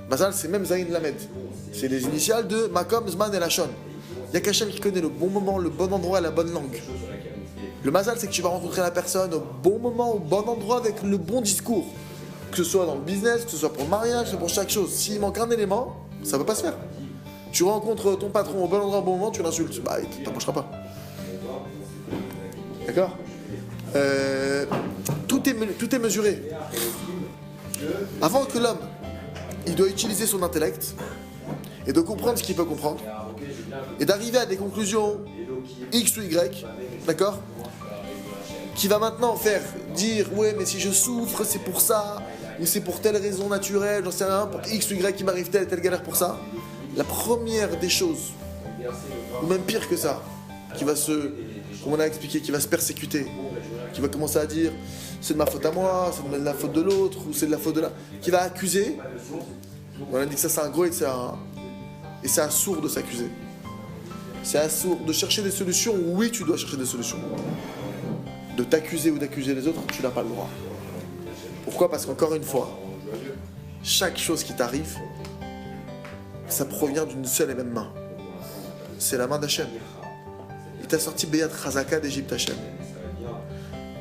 Mazal, c'est même Zayin Lamed. C'est les initiales de Makom, Zman et Lachon. Il n'y a qu'Hachem qui connaît le bon moment, le bon endroit et la bonne langue. Le Mazal, c'est que tu vas rencontrer la personne au bon moment, au bon endroit, avec le bon discours. Que ce soit dans le business, que ce soit pour le mariage, que ce soit pour chaque chose. S'il manque un élément, ça ne peut pas se faire. Tu rencontres ton patron au bon endroit, au bon moment, tu l'insultes. Bah, il ne t'approchera pas. D'accord tout est mesuré. Avant que l'homme, il doit utiliser son intellect et de comprendre ce qu'il peut comprendre et d'arriver à des conclusions X ou Y, d'accord, qui va maintenant faire dire ouais mais si je souffre c'est pour ça ou c'est pour telle raison naturelle, j'en sais rien, pour X ou Y qui m'arrive telle et telle galère pour ça. La première des choses, ou même pire que ça, qui va se, comme on a expliqué, qui va se persécuter, qui va commencer à dire c'est de ma faute à moi, c'est de la faute de l'autre, ou c'est de la faute de la... qui va accuser. On a dit que ça c'est un gros et c'est un sourd de s'accuser. C'est un sourd de chercher des solutions, oui tu dois chercher des solutions. De t'accuser ou d'accuser les autres, tu n'as pas le droit. Pourquoi ? Parce qu'encore une fois, chaque chose qui t'arrive, ça provient d'une seule et même main. C'est la main d'Hachem. Il t'a sorti Beyat Chazaka d'Égypte Hachem.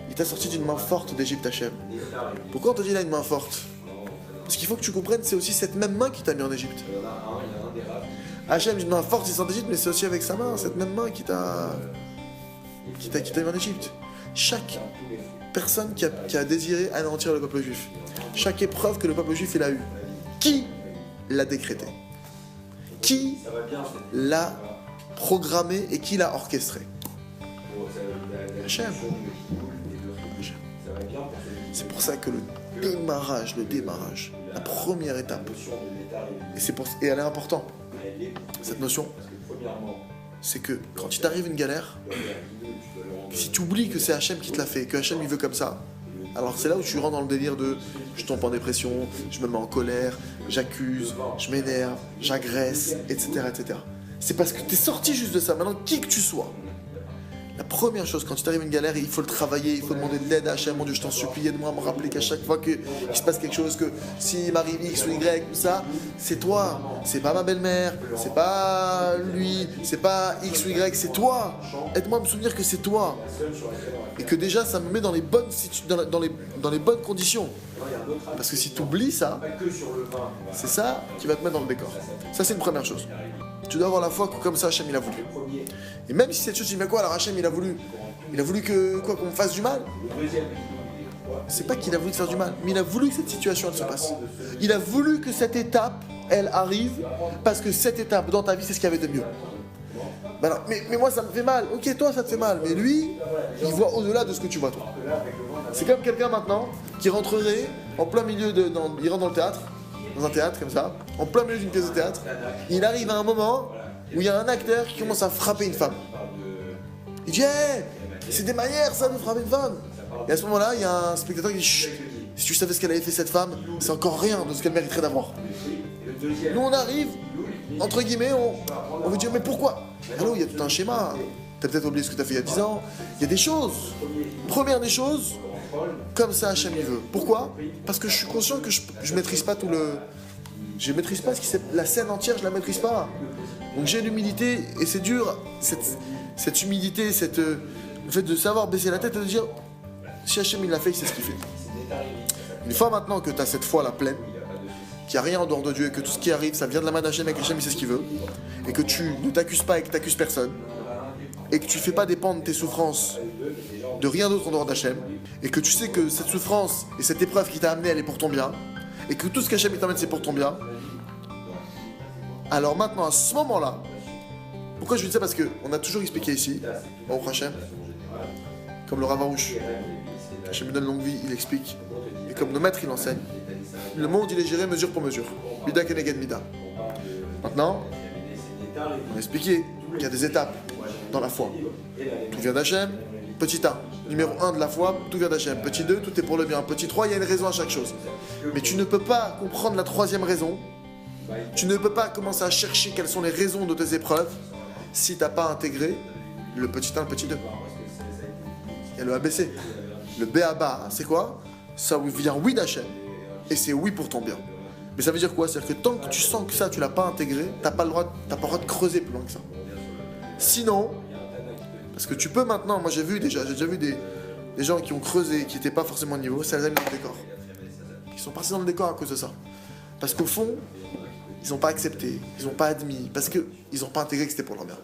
Il t'a sorti d'une main forte d'Égypte Hachem. Pourquoi on te dit là une main forte ? Parce qu'il faut que tu comprennes, c'est aussi cette même main qui t'a mis en Égypte. Hachem, une main forte, il sort d'Égypte, mais c'est aussi avec sa main, cette même main qui t'a mis en Égypte. Chaque personne qui a désiré anéantir le peuple juif, chaque épreuve que le peuple juif il a eue, qui l'a décrété ? Qui l'a programmé et qui l'a orchestré ? Hachem. C'est pour ça que le démarrage, la première étape, et elle est importante, cette notion, c'est que quand il t'arrive une galère, si tu oublies que c'est Hachem qui te l'a fait, que Hachem il veut comme ça, alors c'est là où tu rentres dans le délire de je tombe en dépression, je me mets en colère, j'accuse, je m'énerve, j'agresse, etc., etc. C'est parce que tu es sorti juste de ça. Maintenant, qui que tu sois, la première chose, quand il t'arrive une galère, il faut le travailler, il faut demander de l'aide à Hachem. Mon Dieu, je t'en supplie, aide-moi à me rappeler qu'à chaque fois qu'il se passe quelque chose, que s'il m'arrive X ou Y, ou ça, c'est toi. C'est pas ma belle-mère, c'est pas lui, c'est pas X ou Y, c'est toi. Aide-moi à me souvenir que c'est toi. Et que déjà, ça me met dans les bonnes, dans les bonnes conditions. Parce que si tu oublies ça, c'est ça qui va te mettre dans le décor. Ça, c'est une première chose. Tu dois avoir la foi que comme ça, Hachem, il a voulu. Et même si cette chose, il met quoi, alors Hachem, il a voulu que quoi, qu'on me fasse du mal. C'est pas qu'il a voulu te faire du mal, mais il a voulu que cette situation, elle se passe. Il a voulu que cette étape, elle arrive, parce que cette étape, dans ta vie, c'est ce qu'il y avait de mieux. Ben non, mais moi, ça me fait mal. Ok, toi, ça te fait mal. Mais lui, il voit au-delà de ce que tu vois, toi. C'est comme quelqu'un, maintenant, qui rentrerait en plein milieu il rentre dans le théâtre, dans un théâtre, comme ça, en plein milieu d'une pièce de théâtre. Il arrive à un moment où il y a un acteur qui commence à frapper une femme. Il dit hey, c'est des manières ça de frapper une femme. Et à ce moment-là, il y a un spectateur qui dit chut, si tu savais ce qu'elle avait fait cette femme, c'est encore rien de ce qu'elle mériterait d'avoir. Nous on arrive, entre guillemets, on veut dire mais pourquoi ? Allô, il y a tout un schéma. T'as peut-être oublié ce que t'as fait il y a 10 ans. Il y a des choses. Première des choses, comme ça Hachem il veut. Pourquoi ? Parce que je suis conscient que je maîtrise pas tout le... Je maîtrise pas la scène entière, je la maîtrise pas. Donc j'ai l'humilité, et c'est dur, cette humilité, le fait de savoir baisser la tête et de dire, si Hachem il l'a fait, c'est ce qu'il fait. Une fois maintenant que tu as cette foi-là pleine, qu'il n'y a rien en dehors de Dieu, et que tout ce qui arrive, ça vient de la main d'Hachem, et que Hachem il sait ce qu'il veut, et que tu ne t'accuses pas et que tu n'accuses personne, et que tu ne fais pas dépendre tes souffrances de rien d'autre en dehors d'Hachem, et que tu sais que cette souffrance et cette épreuve qui t'a amené, elle est pour ton bien, et que tout ce qu'Hachem t'amène, c'est pour ton bien, alors maintenant, à ce moment-là, pourquoi je dis ça ? Parce qu'on a toujours expliqué ici, au Hachem, comme le Rav Arouche, Hachem lui donne longue vie, il explique, et comme nos maîtres, il enseigne, le monde, il est géré mesure pour mesure, mida keneged mida. Maintenant, on a expliqué qu'il y a des étapes dans la foi. Tout vient d'Hachem, petit 1, numéro 1 de la foi, tout vient d'Hachem. Petit 2, tout est pour le bien. Petit 3, il y a une raison à chaque chose. Mais tu ne peux pas comprendre la troisième raison. Tu ne peux pas commencer à chercher quelles sont les raisons de tes épreuves si tu n'as pas intégré le petit 1, le petit 2. Il y a le ABC. Le B à bas, c'est quoi ? Ça vient oui d'Hachem. Et c'est oui pour ton bien. Mais ça veut dire quoi? C'est-à-dire que tant que tu sens que ça, tu l'as pas intégré, t'as pas le droit de creuser plus loin que ça. Sinon, parce que tu peux maintenant, moi j'ai déjà vu des gens qui ont creusé, qui n'étaient pas forcément au niveau, ça les a mis dans le décor. Ils sont partis dans le décor à cause de ça. Parce qu'au fond, ils n'ont pas accepté, ils n'ont pas admis, parce qu'ils n'ont pas intégré que c'était pour leur bien.